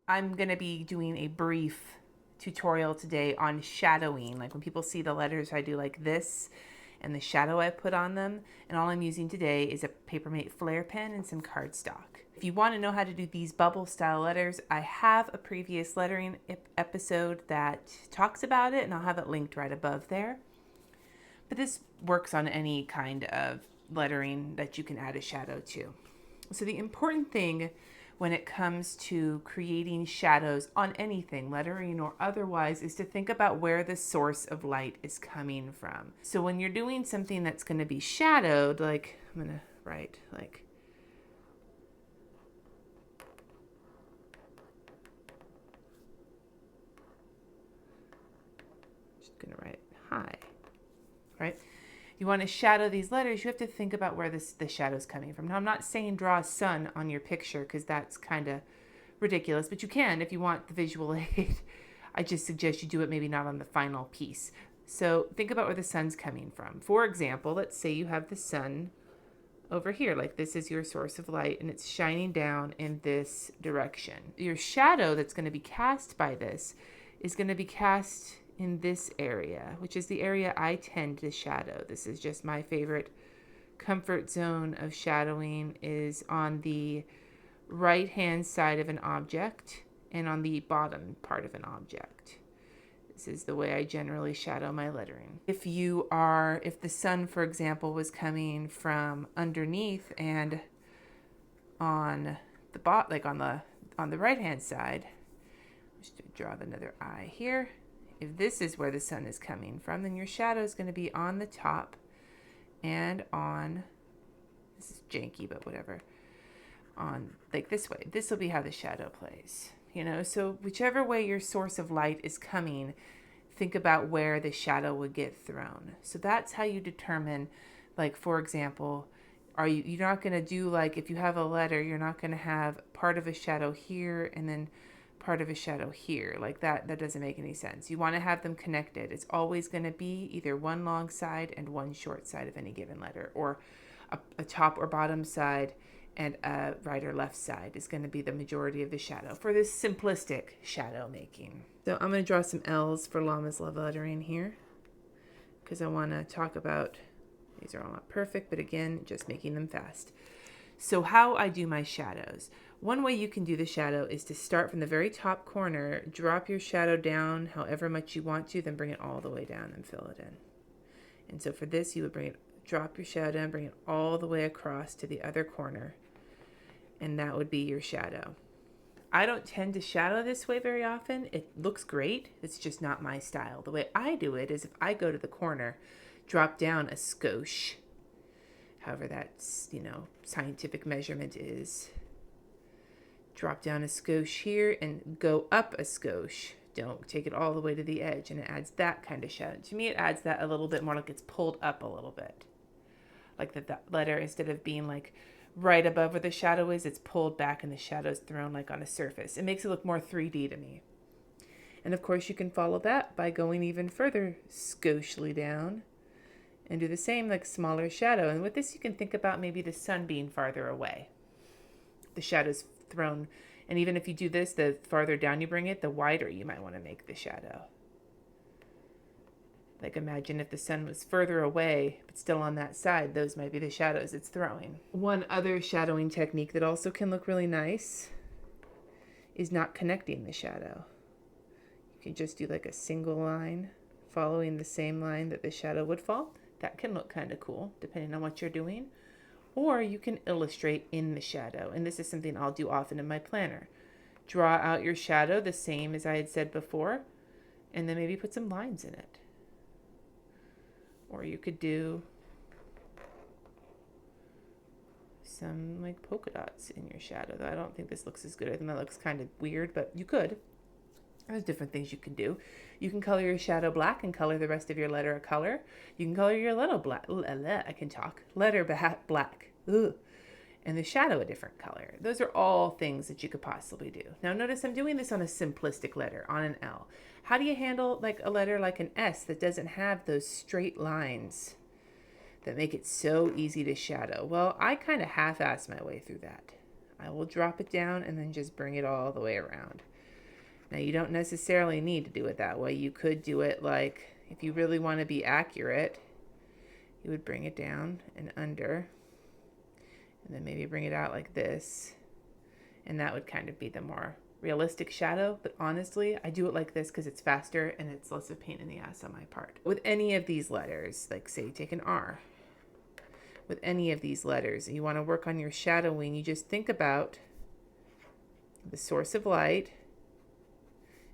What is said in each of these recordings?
I'm going to be doing a brief tutorial today on shadowing. Like when people see the letters, I do like this and the shadow I put on them. And all I'm using today is a Papermate Flair pen and some cardstock. If you want to know how to do these bubble style letters, I have a previous lettering episode that talks about it, and I'll have it linked right above there. But this works on any kind of lettering that you can add a shadow to. So the important thing when it comes to creating shadows on anything, lettering or otherwise, is to think about where the source of light is coming from. So when you're doing something that's going to be shadowed, like I'm going to write like just going to write hi, right? You want to shadow these letters, you have to think about where the shadow is coming from. Now, I'm not saying draw a sun on your picture because that's kind of ridiculous, but you can if you want the visual aid. I just suggest you do it maybe not on the final piece. So think about where the sun's coming from. For example, let's say you have the sun over here, like this is your source of light and it's shining down in this direction. Your shadow that's going to be cast by this is going to be cast in this area, which is the area I tend to shadow. This is just my favorite comfort zone of shadowing, is on the right hand side of an object and on the bottom part of an object. This is the way I generally shadow my lettering. If the sun, for example, was coming from underneath and on the like on the right hand side, just draw another eye here. If this is where the sun is coming from, then your shadow is going to be on the top and on, this is janky, but whatever, on like this way. This will be how the shadow plays, so whichever way your source of light is coming, think about where the shadow would get thrown. So that's how you determine, like, for example, you're not going to do, like, if you have a letter, you're not going to have part of a shadow here and then part of a shadow here. Like that doesn't make any sense. You want to have them connected. It's always going to be either one long side and one short side of any given letter, or a top or bottom side and a right or left side is going to be the majority of the shadow for this simplistic shadow making. So I'm going to draw some L's for Llama's Love Lettering here because I want to talk about, these are all not perfect, but again, just making them fast. So how I do my shadows. One way you can do the shadow is to start from the very top corner, drop your shadow down however much you want to, then bring it all the way down and fill it in. And so for this, you would drop your shadow down, bring it all the way across to the other corner, and that would be your shadow. I don't tend to shadow this way very often. It looks great. It's just not my style. The way I do it is if I go to the corner, drop down a skosh, however that's, scientific measurement is. Drop down a skosh here and go up a skosh. Don't take it all the way to the edge, and it adds that kind of shadow. To me, it adds that a little bit more, like it's pulled up a little bit. Like that letter, instead of being like right above where the shadow is, it's pulled back and the shadow's thrown like on a surface. It makes it look more 3D to me. And of course, you can follow that by going even further skoshly down and do the same, like smaller shadow. And with this, you can think about maybe the sun being farther away. The shadow's thrown, and even if you do this, the farther down you bring it, the wider you might want to make the shadow. Like imagine if the sun was further away but still on that side, those might be the shadows it's throwing. One other shadowing technique that also can look really nice is not connecting the shadow. You can just do like a single line following the same line that the shadow would fall. That can look kind of cool depending on what you're doing. Or you can illustrate in the shadow. And this is something I'll do often in my planner. Draw out your shadow the same as I had said before, and then maybe put some lines in it. Or you could do some like polka dots in your shadow. Though I don't think this looks as good. I think that looks kind of weird, but you could. There's different things you can do. You can color your shadow black and color the rest of your letter a color. You can color your letter black. I can talk. Letter black. Ugh. And the shadow a different color. Those are all things that you could possibly do. Now notice I'm doing this on a simplistic letter, on an L. How do you handle like a letter like an S that doesn't have those straight lines that make it so easy to shadow? Well, I kind of half-ass my way through that. I will drop it down and then just bring it all the way around. Now you don't necessarily need to do it that way. You could do it like, if you really want to be accurate, you would bring it down and under, and then maybe bring it out like this. And that would kind of be the more realistic shadow. But honestly, I do it like this because it's faster and it's less of a pain in the ass on my part. With any of these letters, like say take an R. With any of these letters, you want to work on your shadowing, you just think about the source of light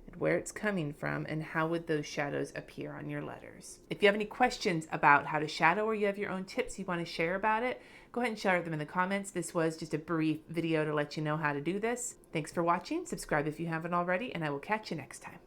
and where it's coming from, and how would those shadows appear on your letters. If you have any questions about how to shadow, or you have your own tips you want to share about it, go ahead and share them in the comments. This was just a brief video to let you know how to do this. Thanks for watching. Subscribe if you haven't already, and I will catch you next time.